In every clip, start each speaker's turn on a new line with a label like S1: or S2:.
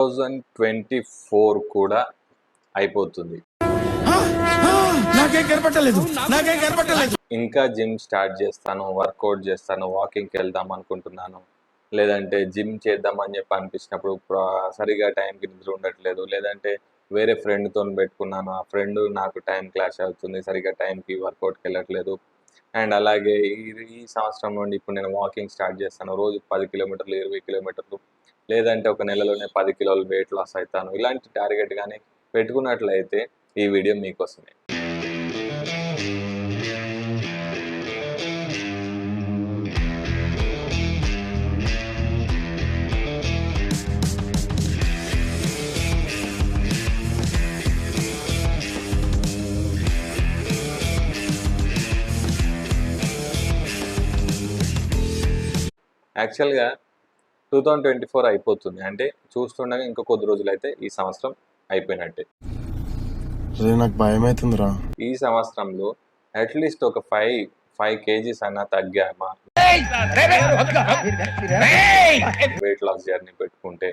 S1: 2024 కూడా అయిపోతుంది. ఇంకా జిమ్ స్టార్ట్ చేస్తాను, వర్కౌట్ చేస్తాను, వాకింగ్కి వెళ్దాం అనుకుంటున్నాను, లేదంటే జిమ్ చేద్దాం అని చెప్పి అనిపించినప్పుడు సరిగా టైంకి నిద్ర ఉండట్లేదు, లేదంటే వేరే ఫ్రెండ్తో పెట్టుకున్నాను, ఆ ఫ్రెండ్ నాకు టైం క్లాష్ అవుతుంది, సరిగా టైంకి వర్కౌట్కి వెళ్ళట్లేదు. అండ్ అలాగే ఈ సంవత్సరం నుండి ఇప్పుడు నేను వాకింగ్ స్టార్ట్ చేస్తాను, రోజు 10 కిలోమీటర్లు, 20 కిలోమీటర్లు, లేదంటే ఒక నెలలోనే 10 కిలోలు వెయిట్ లాస్ అవుతాను. ఇలాంటి టార్గెట్ కానీ పెట్టుకున్నట్లయితే ఈ వీడియో మీకోసమే. యాక్చువల్గా 2024 అయిపోతుంది, అంటే చూస్తుండగా ఇంకా కొద్ది రోజులు అయితే ఈ సంవత్సరం అయిపోయినట్టే.
S2: నాకు భయం అవుతుందిరా.
S1: ఈ సంవత్సరంలో అట్లీస్ట్ ఒక 5 కేజీస్ అన్నా తగ్గామా వెయిట్ లాస్ జర్నీ పెట్టుకుంటే,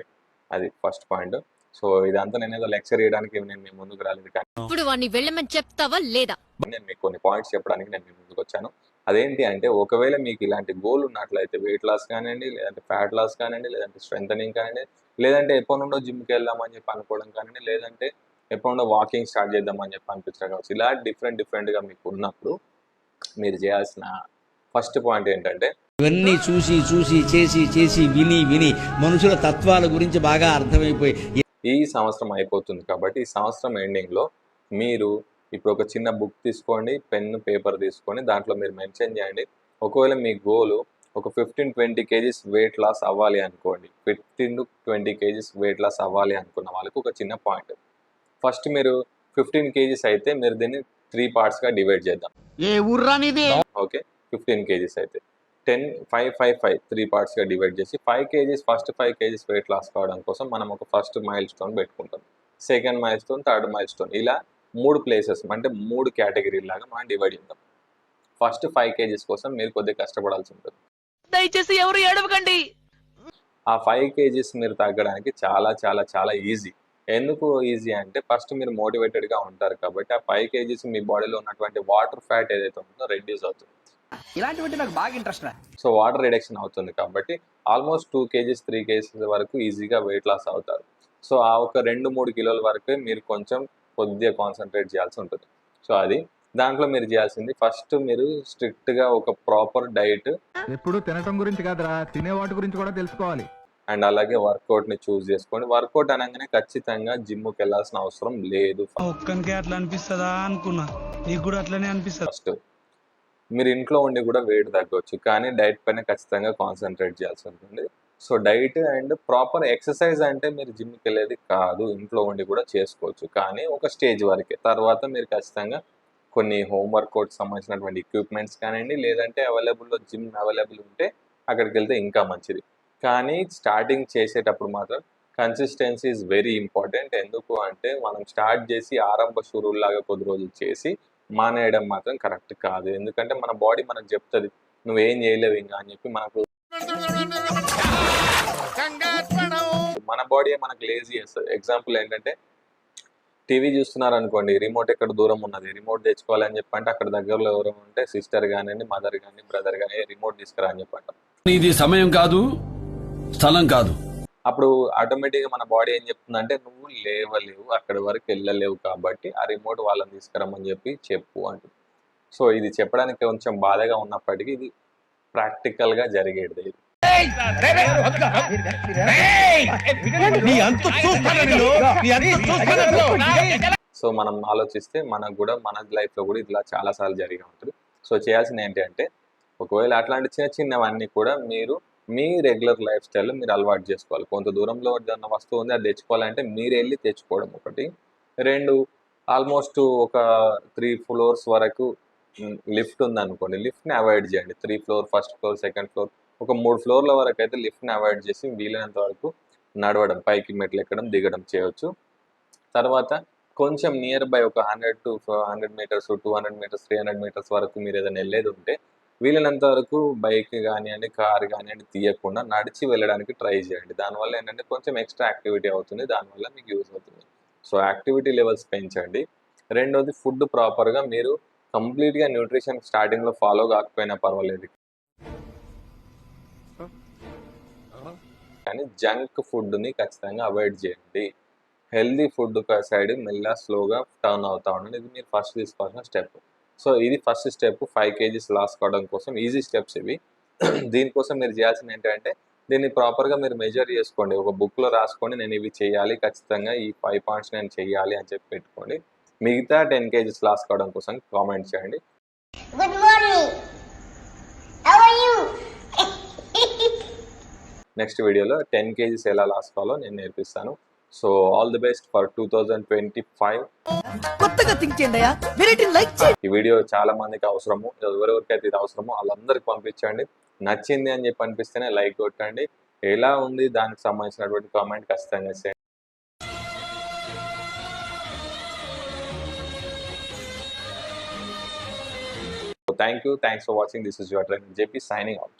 S1: అది ఫస్ట్ పాయింట్. సో ఇదంతా నేను ఏదో లెక్చర్ చేయడానికి నేను మీ ముందుకు రాలేదు, కానీ
S3: ఇప్పుడు వాడిని వెళ్ళమని చెప్తావా లేదా?
S1: నేను మీకు కొన్ని పాయింట్స్ చెప్పడానికి నేను మీ ముందుకు వచ్చాను. అదేంటి అంటే, ఒకవేళ మీకు ఇలాంటి గోల్ ఉన్నట్లయితే, వెయిట్ లాస్ కానివ్వండి, లేదంటే ఫ్యాట్ లాస్ కానివ్వండి, లేదంటే స్ట్రెంథనింగ్ కానివ్వండి, లేదంటే ఎప్పటి నుండో జిమ్కి వెళ్దామని చెప్పి అనుకోవడం కానివ్వండి, లేదంటే ఎప్పటి నుండో వాకింగ్ స్టార్ట్ చేద్దామని చెప్పి అనిపించడం కావచ్చు, ఇలా డిఫరెంట్గా మీకు ఉన్నప్పుడు మీరు చేయాల్సిన ఫస్ట్ పాయింట్ ఏంటంటే,
S4: ఇవన్నీ చూసి చేసి విని మనుషుల తత్వాల గురించి బాగా అర్థమైపోయి
S1: ఈ సంవత్సరం అయిపోతుంది కాబట్టి, ఈ సంవత్సరం ఎండింగ్లో మీరు ఇప్పుడు ఒక చిన్న బుక్ తీసుకోండి, పెన్ పేపర్ తీసుకొని దాంట్లో మీరు మెన్షన్ చేయండి. ఒకవేళ మీ గోలు ఒక 15-20 కేజీస్ వెయిట్ లాస్ అవ్వాలి అనుకోండి, 15-20 కేజీస్ వెయిట్ లాస్ అవ్వాలి అనుకున్న వాళ్ళకి ఒక చిన్న పాయింట్. ఫస్ట్ మీరు 15 కేజీస్ అయితే మీరు దీన్ని 3 పార్ట్స్గా డివైడ్ చేద్దాం. ఓకే, 15 కేజీస్ అయితే 10, 5, 5, 5 3 పార్ట్స్గా డివైడ్ చేసి 5 kgs, first 5 kgs weight loss కావడం కోసం మనం ఒక ఫస్ట్ మైల్ స్టోన్ పెట్టుకుంటాం, second milestone, third milestone, ఇలా 3 ప్లేసెస్ అంటే 3 కేటగిరీ లాగా మనం డివైడ్ చేద్దాం. ఫస్ట్ 5 కేజీస్ కోసం మీరు కొద్దిగా కష్టపడాల్సి ఉంటుంది.
S5: దయచేసి ఎవరు ఏడవకండి.
S1: ఆ 5 కేజీస్ మీరు తగ్గడానికి చాలా చాలా చాలా ఈజీ. ఎందుకు ఈజీ అంటే, ఫస్ట్ మీరు మోటివేటెడ్గా ఉంటారు కాబట్టి ఆ 5 కేజీస్ మీ బాడీలో ఉన్నటువంటి వాటర్ ఫ్యాట్ ఏదైతే ఉంటుందో రెడ్యూస్ అవుతుంది.
S5: ఇలాంటివంటే నాకు బాగా ఇంట్రెస్ట్ రా.
S1: సో వాటర్ రిడక్షన్ అవుతుంది కాబట్టి ఆల్మోస్ట్ 2 కేజీస్ 3 కేజీస్ వరకు ఈజీగా వెయిట్ లాస్ అవుతారు. సో ఆ ఒక 2-3 కిలోల వరకు మీరు కొద్దిగా కాన్సన్ట్రేట్ చేయాల్సి ఉంటుంది. సో అది దాంట్లో మీరు చేయాల్సింది, ఫస్ట్ మీరు స్ట్రిక్ట్గా ఒక ప్రాపర్ డైట్,
S6: ఎప్పుడు తినటం గురించి కాదురా, తినే వాటి గురించి కూడా తెలుసుకోవాలి.
S1: అండ్ అలాగే వర్కౌట్ని చూస్ చేసుకోండి. వర్కౌట్ అనగానే ఖచ్చితంగా జిమ్కి వెళ్ళాల్సిన అవసరం లేదు.
S7: ఒక్కనికే అట్లా అనిపిస్తుందా అనుకున్నా, నీకు కూడా అట్లనే అనిపిస్తుంది.
S1: ఫస్ట్ మీరు ఇంట్లో ఉండి కూడా వెయిట్ తగ్గవచ్చు, కానీ డైట్ పైన ఖచ్చితంగా కాన్సన్ట్రేట్ చేయాల్సి ఉంటుంది. So diet and proper exercise అంటే మీరు జిమ్కి వెళ్ళేది కాదు, ఇంట్లో ఉండి కూడా చేసుకోవచ్చు, కానీ ఒక స్టేజ్ వరకే. తర్వాత మీరు ఖచ్చితంగా కొన్ని హోమ్ వర్కౌట్ సంబంధించినటువంటి ఎక్విప్మెంట్స్ కానివ్వండి, లేదంటే జిమ్ అవైలబుల్ ఉంటే అక్కడికి వెళ్తే ఇంకా మంచిది. కానీ స్టార్టింగ్ చేసేటప్పుడు మాత్రం కన్సిస్టెన్సీ ఈజ్ వెరీ ఇంపార్టెంట్. ఎందుకు అంటే, మనం స్టార్ట్ చేసి ఆరంభ శురువులాగా కొద్ది రోజులు చేసి మానేయడం మాత్రం కరెక్ట్ కాదు. ఎందుకంటే మన బాడీ మనకు చెప్తుంది నువ్వేం చేయలేవు ఇంకా అని చెప్పి. మన బాడీ మనకు లేజీ చేస్తుంది. ఎగ్జాంపుల్ ఏంటంటే, టీవీ చూస్తున్నారు అనుకోండి, రిమోట్ ఎక్కడ దూరం ఉన్నది, రిమోట్ తెచ్చుకోవాలని చెప్పంటే అక్కడ దగ్గరలో ఎవరు ఉంటే సిస్టర్ కానివ్వండి, మదర్ కానీ, బ్రదర్ కానీ, రిమోట్ తీసుకురా అని చెప్పంట.
S8: ఇది సమయం కాదు, స్థలం కాదు.
S1: అప్పుడు ఆటోమేటిక్గా మన బాడీ ఏం చెప్తుందంటే, నువ్వు లేవలేవు, అక్కడి వరకు వెళ్ళలేవు, కాబట్టి ఆ రిమోట్ వాళ్ళని తీసుకురమ్మని చెప్పు అంటుంది. సో ఇది చెప్పడానికి కొంచెం బాధగా ఉన్నప్పటికీ ఇది ప్రాక్టికల్గా జరిగేది. సో మనం ఆలోచిస్తే మనకు కూడా మన లైఫ్లో కూడా ఇట్లా చాలాసార్లు జరిగి ఉంటుంది. సో చేయాల్సింది ఏంటి అంటే, ఒకవేళ అట్లాంటి చిన్నవన్నీ కూడా మీరు మీ రెగ్యులర్ లైఫ్ స్టైల్లో మీరు అలవాటు చేసుకోవాలి. కొంత దూరంలో ఏదన్నా వస్తువు ఉంది, అది తెచ్చుకోవాలంటే మీరు వెళ్ళి తెచ్చుకోవడం ఒకటి. 2, ఆల్మోస్ట్ ఒక 3 ఫ్లోర్స్ వరకు లిఫ్ట్ ఉందనుకోండి, లిఫ్ట్ని అవాయిడ్ చేయండి. 3 floor, first floor, second floor, ఒక 3 ఫ్లోర్ల వరకు అయితే లిఫ్ట్ని అవాయిడ్ చేసి వీలైనంత వరకు నడవడం, పైకి మెట్లు ఎక్కడం, దిగడం చేయవచ్చు. తర్వాత కొంచెం నియర్ బై ఒక 100 to 100 మీటర్స్, 200 మీటర్స్, 300 మీటర్స్ వరకు మీరు ఏదైనా వెళ్ళేది ఉంటే వీలైనంత వరకు బైక్ కానివ్వండి, కార్ కానివ్వండి తీయకుండా నడిచి వెళ్ళడానికి ట్రై చేయండి. దానివల్ల ఏంటంటే కొంచెం ఎక్స్ట్రా యాక్టివిటీ అవుతుంది. దానివల్ల మీకు యూజ్ అవుతుంది. సో యాక్టివిటీ లెవెల్స్ పెంచండి. రెండోది ఫుడ్ ప్రాపర్గా మీరు కంప్లీట్గా న్యూట్రిషన్ స్టార్టింగ్లో ఫాలో కాకపోయినా పర్వాలేదు, కానీ జంక్ ఫుడ్ని ఖచ్చితంగా అవాయిడ్ చేయండి. హెల్దీ ఫుడ్ సైడ్ మెల్లగా స్లోగా టర్న్ అవుతా ఉండండి. ఇది మీరు ఫస్ట్ తీసుకోవాల్సిన స్టెప్. సో ఇది ఫస్ట్ స్టెప్ 5 kgs లాస్ కావడం కోసం. ఈజీ స్టెప్స్ ఇవి. దీనికోసం మీరు చేయాల్సింది ఏంటంటే దీన్ని ప్రాపర్గా మీరు మెజర్ చేసుకోండి. ఒక బుక్లో రాసుకోండి, నేను ఇవి చేయాలి ఖచ్చితంగా, ఈ 5 పాయింట్స్ నేను చేయాలి అని చెప్పి పెట్టుకోండి. మిగతా 10 kgs లాస్ కావడం కోసం కామెంట్ చేయండి.
S9: Good morning. How are you?
S1: Next వీడియోలో 10 kgs ఎలా లాస్ కావాలో నేను నేర్పిస్తాను. So all the best for 2025.
S5: కొత్తగా థింక్ చేయండి అయ్యా వెరైటీ లైక్ చేయండి.
S1: ఈ వీడియో చాలా మందికి అవసరము. ఎవరెవరికైతే ఇది అవసరమో వాళ్ళందరికీ పంపించండి. నచ్చింది అని చెప్పి అనిపిస్తేనే లైక్ కొట్టండి. ఎలా ఉంది దానికి సంబంధించినటువంటి కామెంట్ ఖచ్చితంగా చేయండి. Thank you. Thanks for watching. This is your trainer JP signing out.